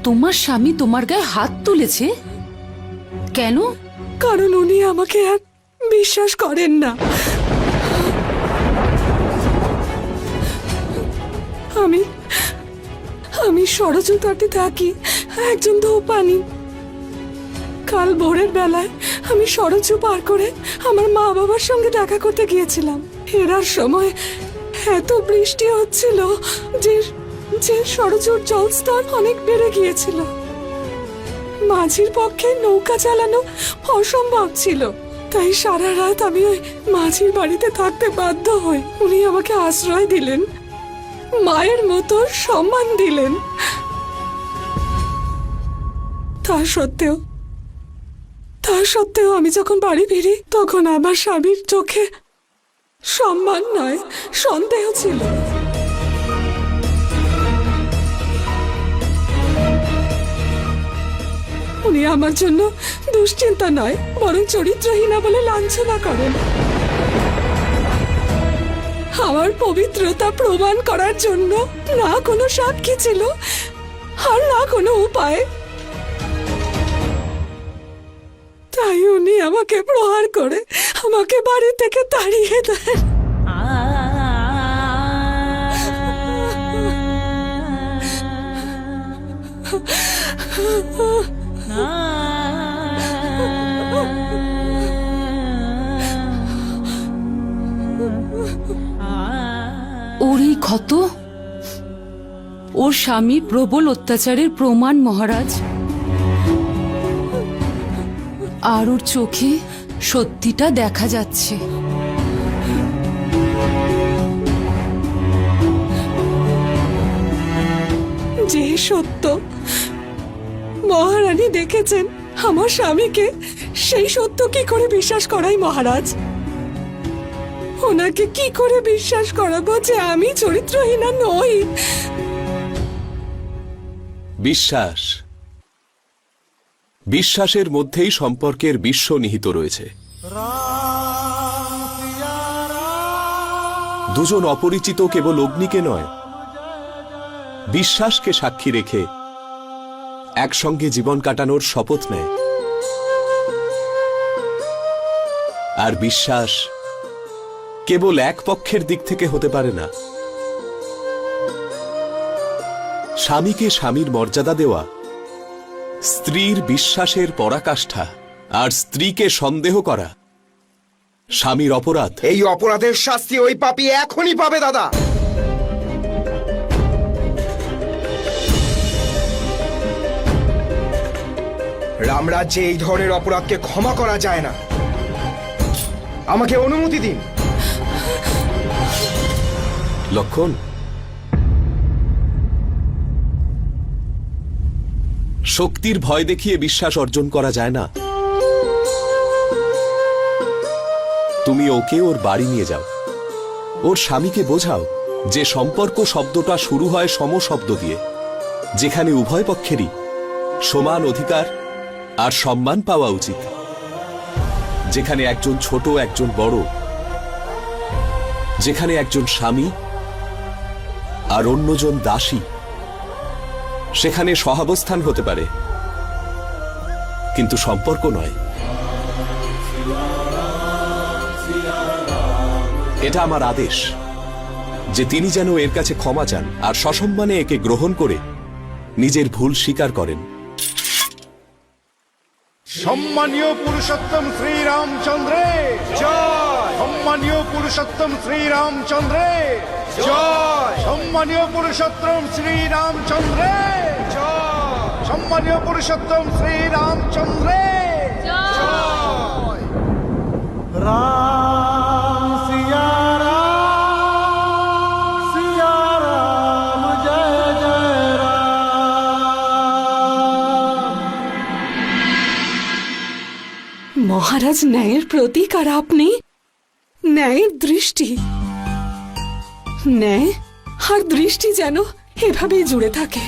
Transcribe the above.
তোমার স্বামী তোমার গায়ে হাত তুলেছে কেন? কারণ উনি আমাকে আর বিশ্বাস করেন না। আমি আমি সরজু তটে থাকি, একজন ধোপানি। কাল ভোরের বেলায় আমি সরজু পার করে আমার মা বাবার সঙ্গে দেখা করতে গিয়েছিলাম। ফেরার সময় এত বৃষ্টি হচ্ছিল যে যে সরজুর জলস্তর অনেক বেড়ে গিয়েছিল। মাঝির পক্ষে নৌকা চালানো অসম্ভব ছিল, তাই সারা রাত আমি ওই মাঝির বাড়িতে থাকতে বাধ্য হই। উনি আমাকে আশ্রয় দিলেন, মায়ের মতো সম্মান দিলেন। তা সত্ত্বেও আমি যখন বাড়ি ফিরি তখন আমার স্বামীর চোখে সম্মান নয়, সন্দেহ ছিল। উনি আমার জন্য দুশ্চিন্তা নয়, বরং চরিত্রহীনা বলে লাঞ্ছনা করেন। আমার পবিত্রতা প্রমাণ করার জন্য না কোনো সাক্ষী ছিল আর না কোনো উপায়। তাই উনি আমাকে প্রহার করে আমাকে বাড়ি থেকে তাড়িয়ে দেন। ওর এই ক্ষত ওর স্বামীর প্রবল অত্যাচারের প্রমাণ মহারাজ। আর ওর চোখে সত্যিটা দেখা যাচ্ছে। যে সত্য মহারানী দেখেছেন আমার স্বামীকে, সেই সত্য কি করে বিশ্বাস করাই মহারাজ? ওনাকে কি করে বিশ্বাস করাবো যে আমি চরিত্রহীনা নই? বিশ্বাস, বিশ্বাসের মধ্যেই সম্পর্কের বিশ্ব নিহিত রয়েছে। দুজন অপরিচিত কেবল অগ্নিকে নয়, বিশ্বাসকে সাক্ষী রেখে একসঙ্গে জীবন কাটানোর শপথ নেয়। আর বিশ্বাস কেবল এক পক্ষের দিক থেকে হতে পারে না। স্বামীকে স্বামীর মর্যাদা দেওয়া স্ত্রীর বিশ্বাসের পরাকাষ্ঠা, আর স্ত্রীকে সন্দেহ করা স্বামীর অপরাধ। এই অপরাধের শাস্তি ওই পাপী এখনই পাবে দাদা। রামরাজ্যে এই ধরনের অপরাধকে ক্ষমা করা যায় না। আমাকে অনুমতি দিন। লক্ষণ, শক্তির ভয় দেখিয়ে বিশ্বাস অর্জন করা যায় না। তুমি ওকে ওর বাড়ি নিয়ে যাও, ওর স্বামীকে বোঝাও যে সম্পর্ক শব্দটা শুরু হয় সম শব্দ দিয়ে, যেখানে উভয় পক্ষেরই সমান অধিকার আর সম্মান পাওয়া উচিত, যেখানে একজন ছোট একজন বড়, যেখানে একজন স্বামী আর অন্যজন দাসী। সেখানে সহাবস্থান হতে পারে, কিন্তু সম্পর্ক নয়। এটা আমার আদেশ যে তিনি যেন এর কাছে ক্ষমা চান আর সসম্মানে একে গ্রহণ করে নিজের ভুল স্বীকার করেন। সম্মানীয় পুরুষোত্তম শ্রীরামচন্দ্রে জয়। সম্মানীয় পুরুষোত্তম শ্রীরামচন্দ্রে জয়। সম্মানীয় পুরুষোত্তম শ্রীরামচন্দ্রে জয়। সম্মানীয় পুরুষোত্তম শ্রীরামচন্দ্রে জয়। রাম সিয়া রাম, সিয়া রাম, জয় জয় রাম। মহারাজ ন্যায়ের প্রতীক আর আপনি ন্যায়ের দৃষ্টি। ন্যায় আর দৃষ্টি যেন এভাবেই জুড়ে থাকে।